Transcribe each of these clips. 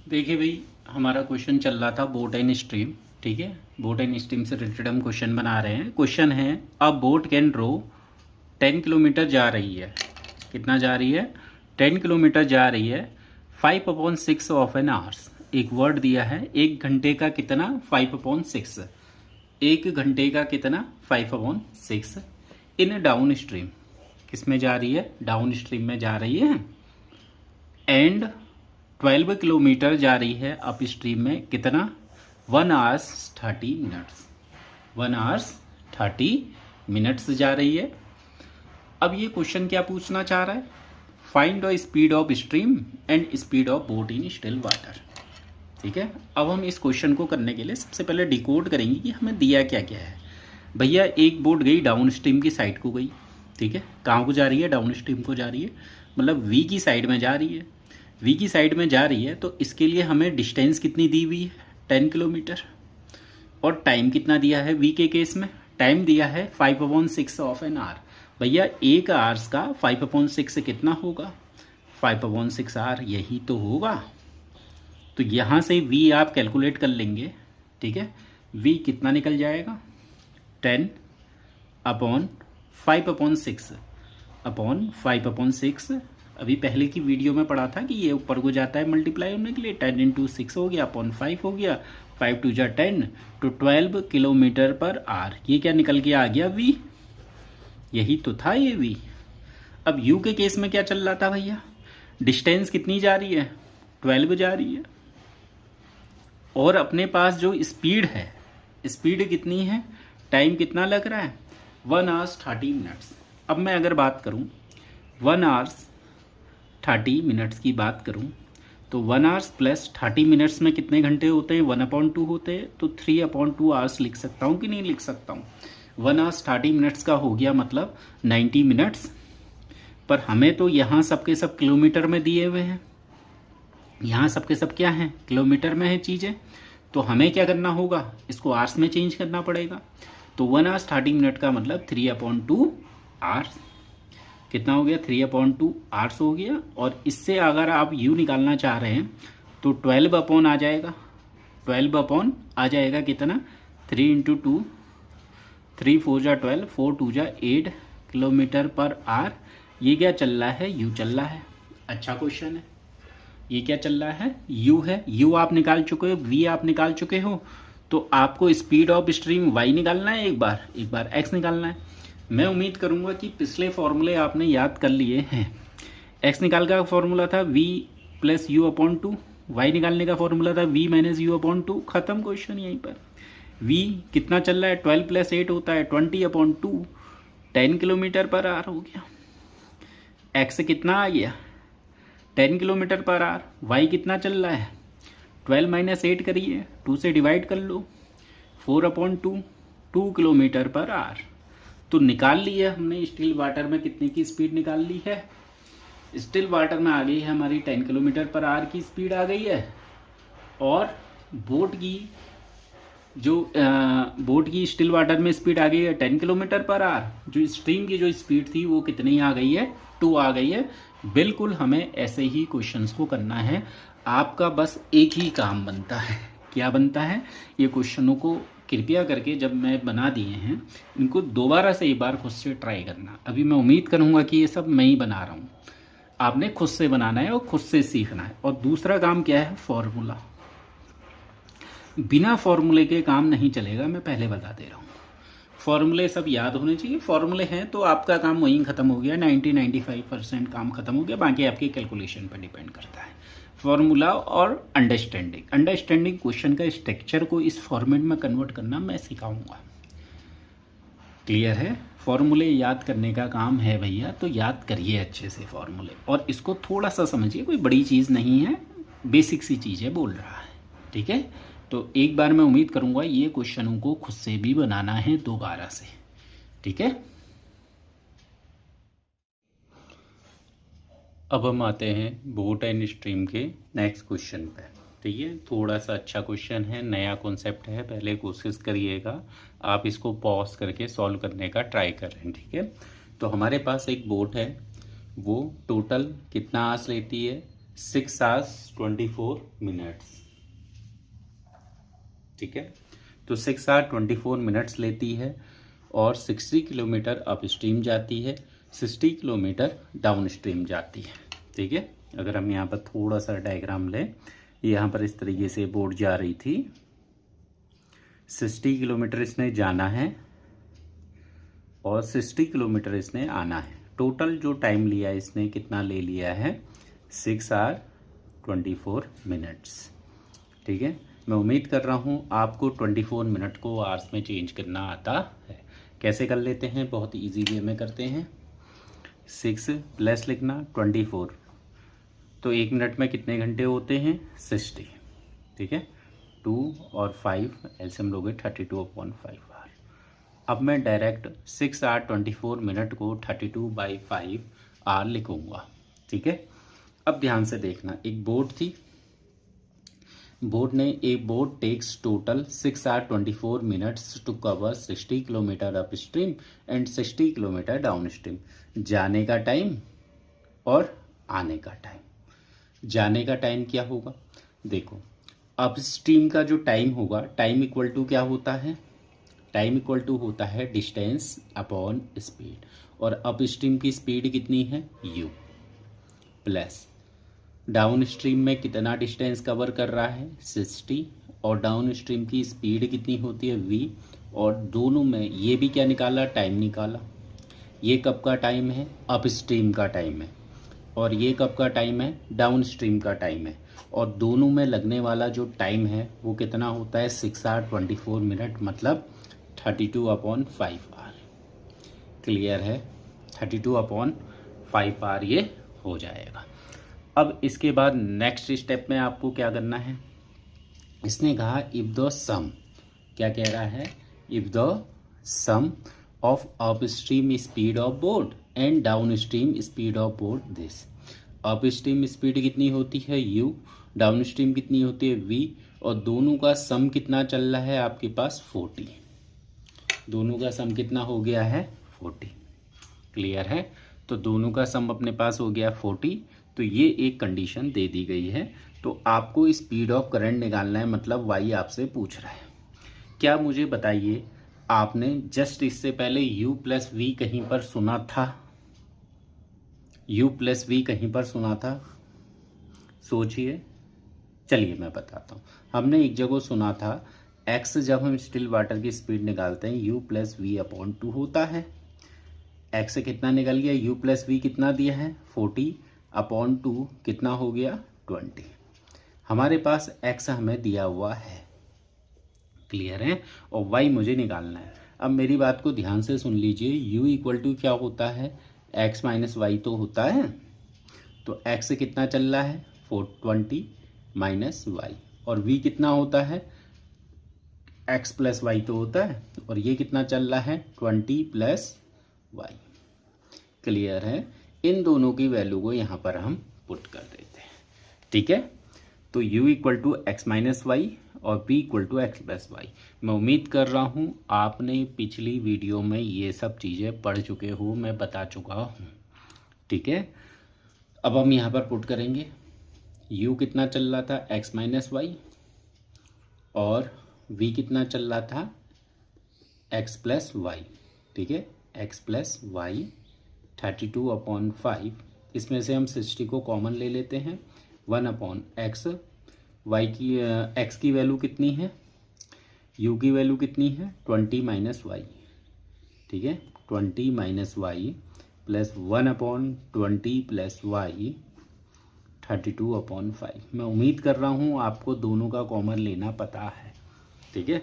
देखिए भाई, हमारा क्वेश्चन चल रहा था बोट एंड स्ट्रीम। ठीक है, बोट एंड स्ट्रीम से रिलेटेड हम क्वेश्चन बना रहे हैं। क्वेश्चन है, a boat can row 10 kilometre जा रही है। कितना जा रही है? 10 किलोमीटर जा रही है 5/6 ऑफ एन आवर्स। एक वर्ड दिया है, एक घंटे का कितना? 5/6। एक घंटे का कितना? 5/6 इन डाउन स्ट्रीम। किस में जा रही है? डाउन स्ट्रीम में जा रही है। एंड 12 किलोमीटर जा रही है अप स्ट्रीम में। कितना? 1 आवर्स 30 मिनट्स। 1 आवर्स 30 मिनट्स जा रही है। अब ये क्वेश्चन क्या पूछना चाह रहा है? Find the speed of stream and speed of boat in still water. ठीक है, अब हम इस क्वेश्चन को करने के लिए सबसे पहले डिकोड करेंगे कि हमें दिया क्या क्या है। भैया, एक बोट गई डाउन स्ट्रीम की साइड को गई। ठीक है, कहाँ को जा रही है? डाउन स्ट्रीम को जा रही है, मतलब वी की साइड में जा रही है। वी की साइड में जा रही है तो इसके लिए हमें डिस्टेंस कितनी दी हुई है? 10 किलोमीटर। और टाइम कितना दिया है वी के केस में? टाइम दिया है 5/6 ऑफ एन आवर। भैया, एक आवर्स का 5/6 कितना होगा? 5/6 आवर, यही तो होगा। तो यहाँ से वी आप कैलकुलेट कर लेंगे। ठीक है, वी कितना निकल जाएगा? 10/5/6 अपॉन 5/6। अभी पहले की वीडियो में पढ़ा था कि ये ऊपर को जाता है मल्टीप्लाई होने के लिए। 10 × 6 हो गया अपॉन 5 हो गया। 5 × 2 = 10 तो 12 किलोमीटर पर आवर। ये क्या निकल के आ गया? वी। यही तो था ये वी। अब यू के केस में क्या चल रहा था भैया? डिस्टेंस कितनी जा रही है? 12 जा रही है। और अपने पास जो स्पीड है, स्पीड कितनी है? टाइम कितना लग रहा है? 1 आवर्स 30 मिनट्स। अब मैं अगर बात करूं 1 आवर्स 30 मिनट्स की बात करूं तो 1 आवर्स प्लस 30 मिनट्स में कितने घंटे होते हैं? 1/2 होते हैं। तो 3/2 आवर्स लिख सकता हूं कि नहीं लिख सकता हूं? 1 आवर्स 30 मिनट्स का हो गया मतलब 90 मिनट्स। पर हमें तो यहाँ सबके सब किलोमीटर में दिए हुए हैं। यहाँ सबके सब क्या हैं? किलोमीटर में है चीज़ें। तो हमें क्या करना होगा? इसको आवर्स में चेंज करना पड़ेगा। तो 1 आवर्स 30 मिनट का मतलब 3/2 आवर्स। कितना हो गया? 3/2 आवर्स हो गया। और इससे अगर आप यू निकालना चाह रहे हैं तो 12 अपॉन आ जाएगा। 12 अपॉन आ जाएगा कितना? 3 × 2, 3 × 4 = 12, 4 × 2 = 8 किलोमीटर पर आवर। ये क्या चल रहा है? यू चल रहा है। अच्छा क्वेश्चन है। ये क्या चल रहा है? यू है। यू आप निकाल चुके हो, वी आप निकाल चुके हो। तो आपको स्पीड ऑफ स्ट्रीम वाई निकालना है, एक बार एक्स निकालना है। मैं उम्मीद करूंगा कि पिछले फॉर्मूले आपने याद कर लिए हैं। एक्स निकालने का फॉर्मूला था v + u/2। वाई निकालने का फॉर्मूला था v - u/2। खत्म क्वेश्चन यहीं पर। v कितना चल रहा है? 12 + 8 होता है 20/2। 10 किलोमीटर पर आवर हो गया। एक्स कितना आ गया? 10 किलोमीटर पर आवर। वाई कितना चल रहा है? 12 - 8 करिए, 2 से डिवाइड कर लो। 4/2, 2 किलोमीटर पर आवर। तो निकाल ली है हमने स्टिल वाटर में कितने की स्पीड निकाल ली है। स्टिल वाटर में आ गई है हमारी 10 किलोमीटर पर आवर की स्पीड आ गई है। और बोट की स्टिल वाटर में स्पीड आ गई है 10 किलोमीटर पर आवर। जो स्ट्रीम की जो स्पीड थी वो कितनी आ गई है? 2 आ गई है। बिल्कुल हमें ऐसे ही क्वेश्चंस को करना है। आपका बस एक ही काम बनता है। क्या बनता है? ये क्वेश्चनों को कृपया करके जब मैं बना दिए हैं इनको दोबारा से एक बार खुद से ट्राई करना। अभी मैं उम्मीद करूंगा कि ये सब मैं ही बना रहा हूँ। आपने खुद से बनाना है और खुद से सीखना है। और दूसरा काम क्या है? फॉर्मूला। बिना फॉर्मूले के काम नहीं चलेगा, मैं पहले बता दे रहा हूँ। फॉर्मूले सब याद होने चाहिए। फॉर्मूले हैं तो आपका काम वहीं खत्म हो गया। 90-95% काम खत्म हो गया। बाकी आपकी कैलकुलेशन पर डिपेंड करता है। फॉर्मूला और अंडरस्टैंडिंग क्वेश्चन का स्ट्रक्चर को इस फॉर्मेट में कन्वर्ट करना मैं सिखाऊंगा। क्लियर है? फॉर्मूले याद करने का काम है भैया, तो याद करिए अच्छे से फॉर्मूले। और इसको थोड़ा सा समझिए, कोई बड़ी चीज़ नहीं है, बेसिक सी चीज़ें बोल रहा है। ठीक है, तो एक बार मैं उम्मीद करूंगा ये क्वेश्चनों को खुद से भी बनाना है दोबारा से। ठीक है, अब हम आते हैं बोट एंड स्ट्रीम के नेक्स्ट क्वेश्चन पे। ठीक है, थोड़ा सा अच्छा क्वेश्चन है, नया कॉन्सेप्ट है। पहले कोशिश करिएगा आप इसको पॉज करके सॉल्व करने का ट्राई करें। ठीक है, तो हमारे पास एक बोट है, वो टोटल कितना आवर्स लेती है? 6 hours 24 minutes। ठीक है, तो 6 hours 24 minutes लेती है और 60 किलोमीटर अप स्ट्रीम जाती है, 60 किलोमीटर डाउन स्ट्रीम जाती है। ठीक है, अगर हम यहाँ पर थोड़ा सा डायग्राम लें, यहाँ पर इस तरीके से बोट जा रही थी, 60 किलोमीटर इसने जाना है और 60 किलोमीटर इसने आना है। टोटल जो टाइम लिया इसने कितना ले लिया है, 6 hours 24 minutes। ठीक है, मैं उम्मीद कर रहा हूँ आपको 24 मिनट को आवर्स में चेंज करना आता है। कैसे कर लेते हैं, बहुत इजी वे में करते हैं। 6 प्लस लिखना 24, तो 1 मिनट में कितने घंटे होते हैं, 60। ठीक है, 2 और 5 एलसीएम लोगे 32/5 आवर। अब मैं डायरेक्ट 6 hours 24 minute को 32/5 आवर लिखूँगा। ठीक है, अब ध्यान से देखना, एक बोट थी, boat takes total 6 hours 24 minutes to cover 60 kilometre up stream and 60 kilometre down stream. जाने का टाइम और आने का टाइम। जाने का टाइम क्या होगा, देखो अप स्ट्रीम का जो टाइम होगा, टाइम इक्वल टू क्या होता है, टाइम इक्वल टू होता है डिस्टेंस अपॉन स्पीड, और अप स्ट्रीम की स्पीड कितनी है, u, प्लस डाउन स्ट्रीम में कितना डिस्टेंस कवर कर रहा है, 60, और डाउन स्ट्रीम की स्पीड कितनी होती है, v, और दोनों में ये भी क्या निकाला, टाइम निकाला। ये कब का टाइम है, अप स्ट्रीम का टाइम है, और ये कब का टाइम है, डाउन स्ट्रीम का टाइम है, और दोनों में लगने वाला जो टाइम है वो कितना होता है, 6 hours 24 minute, मतलब 32/5 आवर। क्लियर है, 32/5 आवर ये हो जाएगा। अब इसके बाद नेक्स्ट स्टेप में आपको क्या करना है, इसने कहा इफ द सम, क्या कह रहा है, if the sum of up stream speed of boat and down stream speed of boat this. Up stream speed कितनी होती है, u, डाउन स्ट्रीम कितनी होती है, v, और दोनों का सम कितना चल रहा है आपके पास, 40। दोनों का सम कितना हो गया है, 40। क्लियर है, तो दोनों का सम अपने पास हो गया 40। तो ये एक कंडीशन दे दी गई है। तो आपको स्पीड ऑफ करंट निकालना है, मतलब वाई आपसे पूछ रहा है। क्या मुझे बताइए, आपने जस्ट इससे पहले u प्लस वी कहीं पर सुना था, u प्लस वी कहीं पर सुना था, सोचिए। चलिए मैं बताता हूँ, हमने एक जगह सुना था x, जब हम स्टिल वाटर की स्पीड निकालते हैं u प्लस वी अपॉन 2 होता है। x से कितना निकल गया, u प्लस वी कितना दिया है, 40 अपॉन 2 कितना हो गया, 20। हमारे पास x हमें दिया हुआ है, क्लियर है, और y मुझे निकालना है। अब मेरी बात को ध्यान से सुन लीजिए, u इक्वल टू क्या होता है, x माइनस वाई तो होता है, तो x कितना चल रहा है, 420 माइनस वाई, और v कितना होता है, x प्लस वाई तो होता है, और ये कितना चल रहा है, 20 प्लस वाई। क्लियर है, इन दोनों की वैल्यू को यहाँ पर हम पुट कर देते हैं। ठीक है, तो u equal to x minus y और p equal to x plus y. मैं उम्मीद कर रहा हूँ आपने पिछली वीडियो में ये सब चीज़ें पढ़ चुके हो, मैं बता चुका हूँ। ठीक है, अब हम यहाँ पर पुट करेंगे, u कितना चल रहा था, x माइनस वाई, और v कितना चल रहा था, x प्लस वाई। ठीक है, x प्लस वाई 32/5, इसमें से हम 60 को कॉमन ले लेते हैं, 1/x, y की x की वैल्यू कितनी है, u की वैल्यू कितनी है, 20 माइनस वाई। ठीक है, 20 minus y plus 1/20 plus y 32/5। मैं उम्मीद कर रहा हूँ आपको दोनों का कॉमन लेना पता है। ठीक है,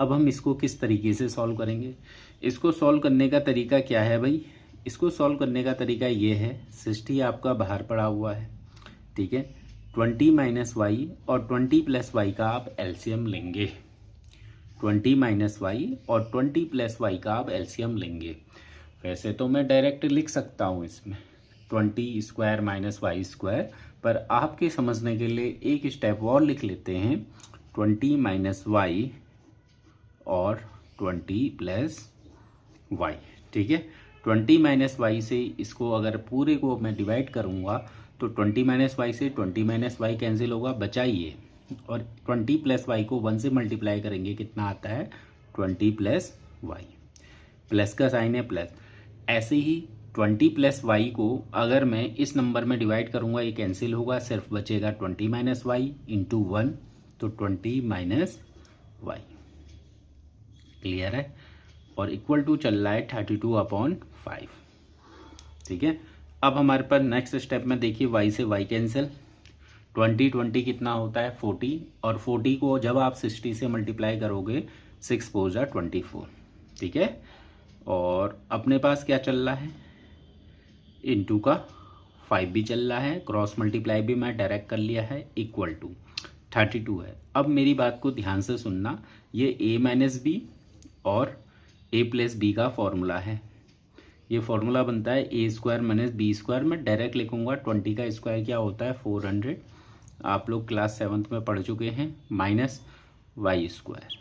अब हम इसको किस तरीके से सॉल्व करेंगे, इसको सॉल्व करने का तरीका क्या है भाई, इसको सॉल्व करने का तरीका ये है, 60 आपका बाहर पड़ा हुआ है। ठीक है, 20 माइनस वाई और 20 प्लस वाई का आप एलसीएम लेंगे, 20 माइनस वाई और 20 प्लस वाई का आप एलसीएम लेंगे। वैसे तो मैं डायरेक्ट लिख सकता हूँ इसमें 20 स्क्वायर माइनस वाई स्क्वायर, पर आपके समझने के लिए एक स्टेप और लिख लेते हैं, 20 माइनस वाई और 20 प्लस वाई। ठीक है, 20 माइनस वाई से इसको अगर पूरे को मैं डिवाइड करूँगा तो 20 माइनस वाई से 20 माइनस वाई कैंसिल होगा, बचा ये, और 20 प्लस वाई को 1 से मल्टीप्लाई करेंगे, कितना आता है 20 प्लस वाई, प्लस का साइन है प्लस। ऐसे ही 20 प्लस वाई को अगर मैं इस नंबर में डिवाइड करूंगा ये कैंसिल होगा, सिर्फ बचेगा 20 माइनस वाई इंटू 1, तो 20 माइनस वाई। क्लियर है? और इक्वल टू चल रहा है 32/5। ठीक है, अब हमारे पास नेक्स्ट स्टेप में देखिए y से y कैंसिल, 20 कितना होता है 40, और 40 को जब आप 60 से मल्टीप्लाई करोगे 6 4 जा 24। ठीक है, और अपने पास क्या चल रहा है, इनटू का 5 भी चल रहा है, क्रॉस मल्टीप्लाई भी मैं डायरेक्ट कर लिया है, इक्वल टू 32 है। अब मेरी बात को ध्यान से सुनना, ये a माइनस बी और a प्लस बी का फॉर्मूला है। ये फॉर्मूला बनता है ए स्क्वायर माइनस बी स्क्वायर। मैं डायरेक्ट लिखूंगा 20 का स्क्वायर क्या होता है 400, आप लोग क्लास 7th में पढ़ चुके हैं, माइनस वाई स्क्वायर।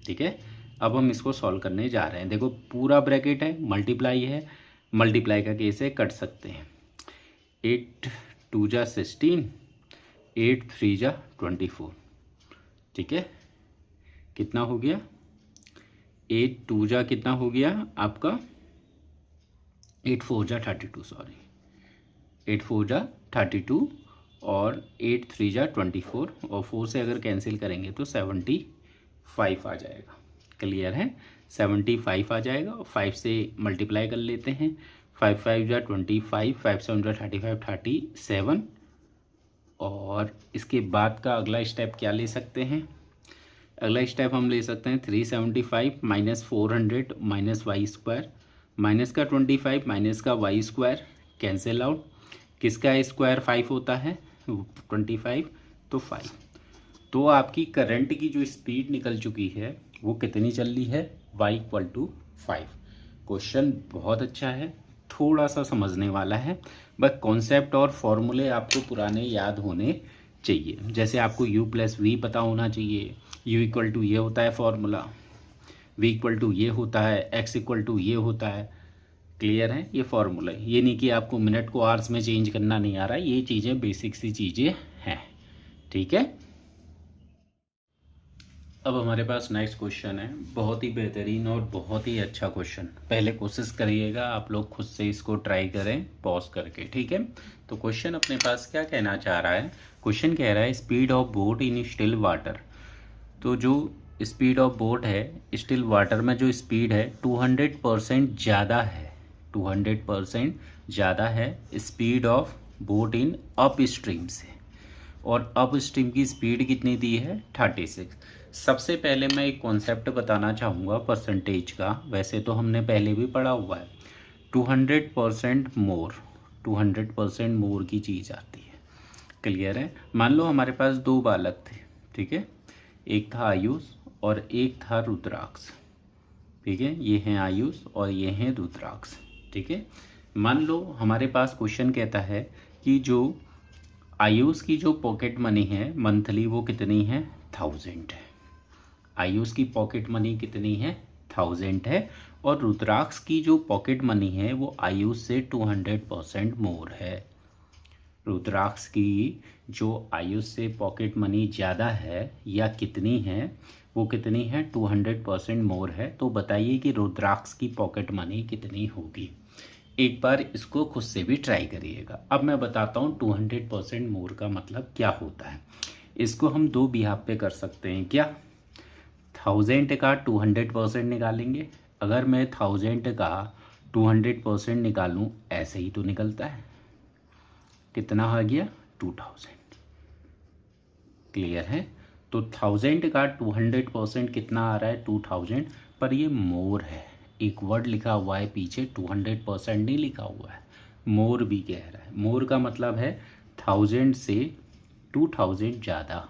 ठीक है, अब हम इसको सॉल्व करने जा रहे हैं। देखो पूरा ब्रैकेट है, मल्टीप्लाई है, मल्टीप्लाई का केस है, कट सकते हैं। 8 2 जा 16, 8 3 जा 24। ठीक है, कितना हो गया, 8 2 जा कितना हो गया आपका 8 4 जा 32, सॉरी 8 4 जा 32 और 8 3 जा 24, और 4 से अगर कैंसिल करेंगे तो 75 आ जाएगा। क्लियर है, 75 आ जाएगा, और 5 से मल्टीप्लाई कर लेते हैं, 5 5 जा 25, 5 7 जा 35 37, और इसके बाद का अगला स्टेप क्या ले सकते हैं, अगला स्टेप हम ले सकते हैं 375 minus 400 minus y square, minus का 25 माइनस का वाई स्क्वायर कैंसिल आउट, किसका स्क्वायर 5 होता है 25, तो 5। तो आपकी करंट की जो स्पीड निकल चुकी है वो कितनी चल रही है, y इक्वल टू 5। क्वेश्चन बहुत अच्छा है, थोड़ा सा समझने वाला है, बस कॉन्सेप्ट और फॉर्मूले आपको पुराने याद होने चाहिए। जैसे आपको u प्लस वी पता होना चाहिए, u इक्वल टू ये होता है फॉर्मूला, v इक्वल टू ये होता है, x इक्वल टू ये होता है। क्लियर है, ये फॉर्मूला है, ये नहीं कि आपको मिनट को आवर्स में चेंज करना नहीं आ रहा है, ये चीज़ें बेसिक सी चीज़ें हैं। ठीक है, अब हमारे पास नेक्स्ट क्वेश्चन है, बहुत ही बेहतरीन और बहुत ही अच्छा क्वेश्चन। पहले कोशिश करिएगा आप लोग खुद से इसको ट्राई करें पॉज करके। ठीक है, तो क्वेश्चन अपने पास क्या कहना चाह रहा है, क्वेश्चन कह रहा है speed of boat in still water. तो जो स्पीड ऑफ बोट है स्टिल वाटर में, जो स्पीड है 200% ज़्यादा है, 200% ज़्यादा है speed of boat in up stream से, और अप स्ट्रीम की स्पीड कितनी दी है 36। सबसे पहले मैं एक कॉन्सेप्ट बताना चाहूँगा परसेंटेज का, वैसे तो हमने पहले भी पढ़ा हुआ है, 200% मोर, 200% मोर की चीज़ आती है। क्लियर है, मान लो हमारे पास 2 बालक थे, ठीक है, एक था आयुष और एक था रुद्राक्ष। ठीक है, ये हैं आयुष और ये हैं रुद्राक्ष। ठीक है, मान लो हमारे पास क्वेश्चन कहता है कि जो आयुष की जो पॉकेट मनी है मंथली वो कितनी है 1000 है, आयुष की पॉकेट मनी कितनी है 1000 है, और रुद्राक्ष की जो पॉकेट मनी है वो आयुष से 200% मोर है। रुद्राक्ष की जो आयुष से पॉकेट मनी ज़्यादा है या कितनी है, वो कितनी है 200% मोर है। तो बताइए कि रुद्राक्ष की पॉकेट मनी कितनी होगी। एक बार इसको खुद से भी ट्राई करिएगा। अब मैं बताता हूँ 200% मोर का मतलब क्या होता है। इसको हम 2 बिहाफ पे कर सकते हैं। क्या 1000 का 200% निकालेंगे, अगर मैं 1000 का 200% निकालूँ ऐसे ही तो निकलता है, कितना आ गया 2000। क्लियर है, तो 1000 का 200% कितना आ रहा है 2000, पर ये मोर है, एक वर्ड लिखा हुआ है पीछे, 200% नहीं लिखा हुआ है, मोर भी कह रहा है। मोर का मतलब है 1000 से 2000 ज़्यादा,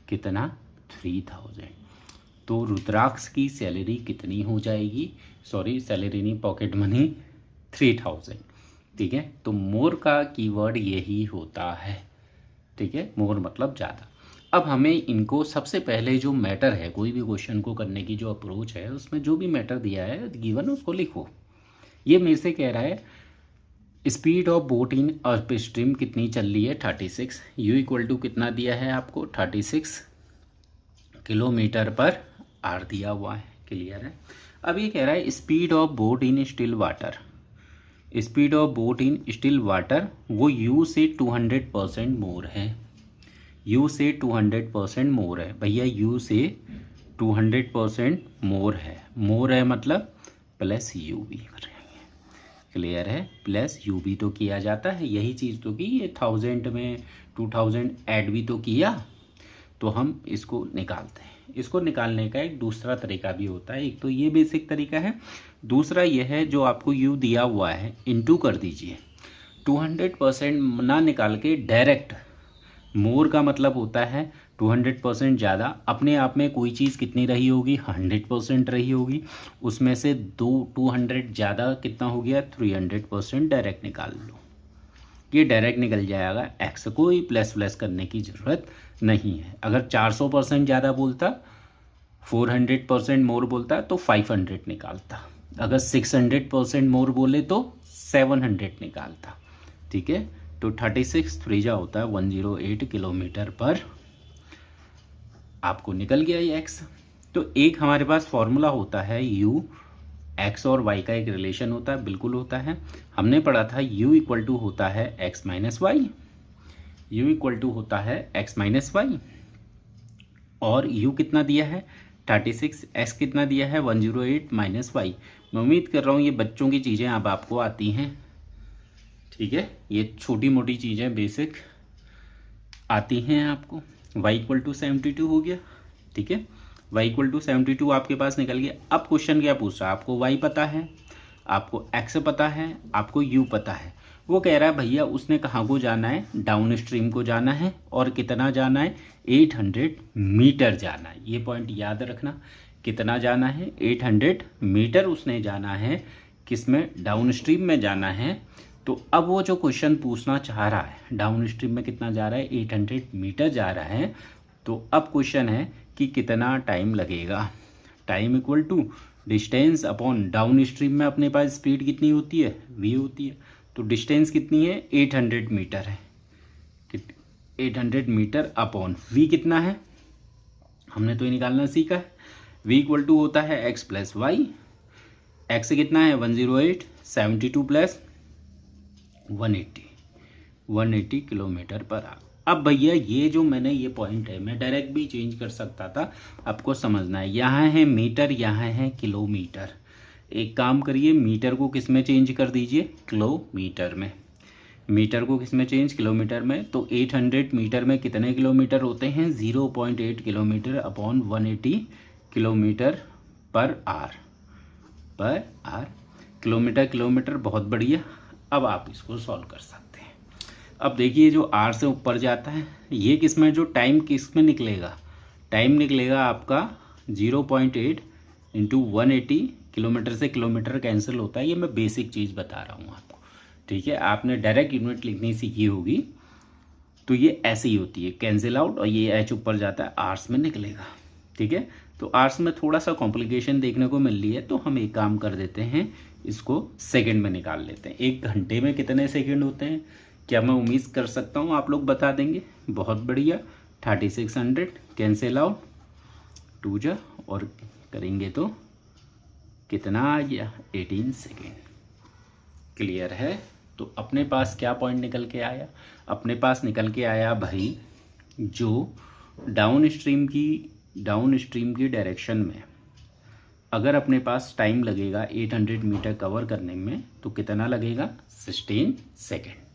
कितना 3000। तो रुद्राक्ष की सैलरी कितनी हो जाएगी, सॉरी सैलरी नहीं, पॉकेट मनी 3000। ठीक है, तो मोर का कीवर्ड यही होता है। ठीक है, मोर मतलब ज़्यादा। अब हमें इनको सबसे पहले जो मैटर है, कोई भी क्वेश्चन को करने की जो अप्रोच है उसमें जो भी मैटर दिया है गिवन उसको लिखो। ये मेरे से कह रहा है speed of boat in up stream कितनी चल रही है 36, यू इक्वल टू कितना दिया है आपको 36 किलोमीटर पर आर दिया हुआ है। क्लियर है। अब ये कह रहा है speed of boat in still water, speed of boat in still water वो यू से 200% मोर है, यू से 200% मोर है भैया, यू से 200% मोर है मतलब प्लस यू भी करेंगे। क्लियर है, प्लस यू भी तो किया जाता है, यही चीज़ तो की ये 1000 में 2000 ऐड भी तो किया, तो हम इसको निकालते हैं। इसको निकालने का एक दूसरा तरीका भी होता है, एक तो ये बेसिक तरीका है, दूसरा ये है जो आपको यू दिया हुआ है इनटू कर दीजिए, 200% ना निकाल के डायरेक्ट, मोर का मतलब होता है 200% ज़्यादा, अपने आप में कोई चीज़ कितनी रही होगी 100% रही होगी, उसमें से 200 ज़्यादा कितना हो गया 300%, डायरेक्ट निकाल लो, ये डायरेक्ट निकल जाएगा, एक्स कोई प्लस प्लस करने की ज़रूरत नहीं है। अगर 400% ज़्यादा बोलता, 400% मोर बोलता तो 500 निकालता, अगर 600% मोर बोले तो 700 निकालता। ठीक है, तो 36 3 जा होता है 108 किलोमीटर पर आपको निकल गया ये एक्स। तो एक हमारे पास फॉर्मूला होता है यू, एक्स और वाई का एक रिलेशन होता है, बिल्कुल होता है, हमने पढ़ा था यू इक्वल टू होता है x minus y, u equal to होता है एक्स माइनस वाई, और यू कितना दिया है 36, एक्स कितना दिया है 108 माइनस वाई। मैं उम्मीद कर रहा हूँ ये बच्चों की चीज़ें अब आपको आती हैं। ठीक है, ये छोटी मोटी चीज़ें बेसिक आती हैं आपको। y इक्वल टू 72 हो गया। ठीक है, y इक्वल टू 72 आपके पास निकल गया। अब क्वेश्चन क्या पूछ रहा है, आपको y पता है, आपको x पता है, आपको u पता है। वो कह रहा है भैया उसने कहाँ को जाना है, डाउन स्ट्रीम को जाना है, और कितना जाना है 800 मीटर जाना है। ये पॉइंट याद रखना, कितना जाना है 800 मीटर उसने जाना है, किसमें डाउन स्ट्रीम में जाना है। तो अब वो जो क्वेश्चन पूछना चाह रहा है, डाउन स्ट्रीम में कितना जा रहा है 800 मीटर जा रहा है, तो अब क्वेश्चन है कि कितना टाइम लगेगा। Time equal to distance upon down stream में अपने पास स्पीड कितनी होती है v होती है, तो डिस्टेंस कितनी है 800 मीटर है, 800 मीटर अपॉन v कितना है हमने तो ये निकालना सीखा है। v इक्वल टू होता है x प्लस वाई, x कितना है 108, 72 प्लस 180 किलोमीटर पर आवर। अब भैया ये जो मैंने ये पॉइंट है मैं डायरेक्ट भी चेंज कर सकता था, आपको समझना है, यहाँ है मीटर, यहाँ है किलोमीटर। एक काम करिए, मीटर को किस में चेंज कर दीजिए किलोमीटर में, मीटर को किस में चेंज किलोमीटर में। तो 800 मीटर में कितने किलोमीटर होते हैं 0.8 किलोमीटर अपॉन 180 किलोमीटर पर आर, किलोमीटर बहुत बढ़िया। अब आप इसको सॉल्व कर सकते हैं। अब देखिए जो r से ऊपर जाता है ये किस में, जो टाइम किस में निकलेगा, टाइम निकलेगा आपका 0.8 इंटू 180, किलोमीटर से किलोमीटर कैंसिल होता है, ये मैं बेसिक चीज़ बता रहा हूँ आपको। ठीक है, आपने डायरेक्ट यूनिट लिखनी सीखी होगी, तो ये ऐसे ही होती है, कैंसिल आउट, और ये h ऊपर जाता है आर्स में निकलेगा। ठीक है, तो आर्स में थोड़ा सा कॉम्प्लिकेशन देखने को मिल रही है, तो हम एक काम कर देते हैं, इसको सेकंड में निकाल लेते हैं। एक घंटे में कितने सेकंड होते हैं, क्या मैं उम्मीद कर सकता हूँ आप लोग बता देंगे, बहुत बढ़िया। 3600 कैंसिल आउट 2 जा, और करेंगे तो कितना आ गया 18 सेकेंड। क्लियर है। तो अपने पास क्या पॉइंट निकल के आया, अपने पास निकल के आया भाई जो डाउन स्ट्रीम की डायरेक्शन में अगर अपने पास टाइम लगेगा 800 मीटर कवर करने में, तो कितना लगेगा 16 सेकेंड।